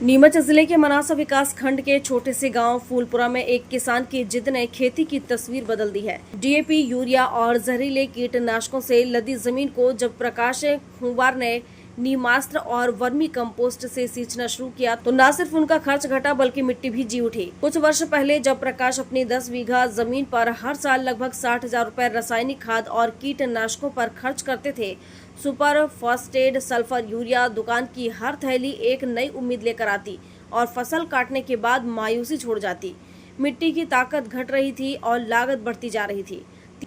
नीमच जिले के मनासा विकास खंड के छोटे से गांव फूलपुरा में एक किसान की जिद ने खेती की तस्वीर बदल दी है। डीएपी, यूरिया और जहरीले कीटनाशकों से लदी जमीन को जब प्रकाश खुंबार ने नीमास्त्र और वर्मी कंपोस्ट से सींचना शुरू किया तो न सिर्फ उनका खर्च घटा बल्कि मिट्टी भी जी उठी। कुछ वर्ष पहले जब प्रकाश अपनी 10 बीघा जमीन पर हर साल लगभग 60,000 रुपए रासायनिक खाद और कीटनाशकों पर खर्च करते थे, सुपर फास्फेट, सल्फर, यूरिया दुकान की हर थैली एक नई उम्मीद लेकर आती और फसल काटने के बाद मायूसी छोड़ जाती। मिट्टी की ताकत घट रही थी और लागत बढ़ती जा रही थी।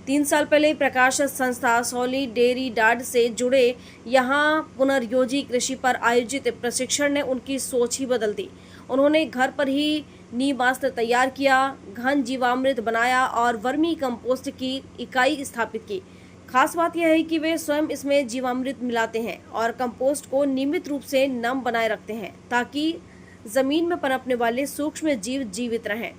3 साल पहले प्रकाश संस्था सॉलिडेरिडाड से जुड़े यहाँ पुनर्योजी कृषि पर आयोजित प्रशिक्षण ने उनकी सोच ही बदल दी। उन्होंने घर पर ही नीमास्त्र तैयार किया, घन जीवामृत बनाया और वर्मी कंपोस्ट की इकाई स्थापित की। खास बात यह है कि वे स्वयं इसमें जीवामृत मिलाते हैं और कंपोस्ट को नियमित रूप से नम बनाए रखते हैं ताकि जमीन में पनपने वाले सूक्ष्म जीव जीवित रहें।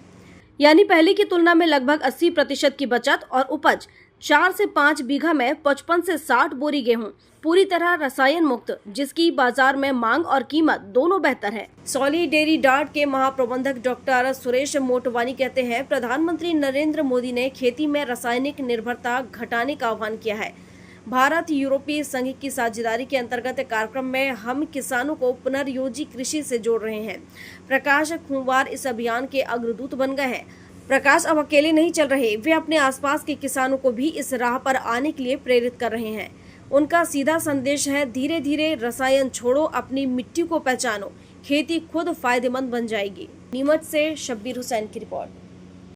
यानी पहले की तुलना में लगभग 80% की बचत और उपज 4 से 5 बीघा में 55 से 60 बोरी गेहूं पूरी तरह रसायन मुक्त, जिसकी बाजार में मांग और कीमत दोनों बेहतर है। सॉलिडेरिडाड के महाप्रबंधक डॉक्टर सुरेश मोटवानी कहते हैं, प्रधानमंत्री नरेंद्र मोदी ने खेती में रासायनिक निर्भरता घटाने का आह्वान किया है। भारत यूरोपीय संघ की साझेदारी के अंतर्गत कार्यक्रम में हम किसानों को पुनर्योजी कृषि से जोड़ रहे हैं। प्रकाश खुंबार इस अभियान के अग्रदूत बन गए हैं। प्रकाश अब अकेले नहीं चल रहे, वे अपने आसपास के किसानों को भी इस राह पर आने के लिए प्रेरित कर रहे हैं। उनका सीधा संदेश है, धीरे धीरे रसायन छोड़ो, अपनी मिट्टी को पहचानो, खेती खुद फायदेमंद बन जाएगी। नीमच से शब्बीर हुसैन की रिपोर्ट।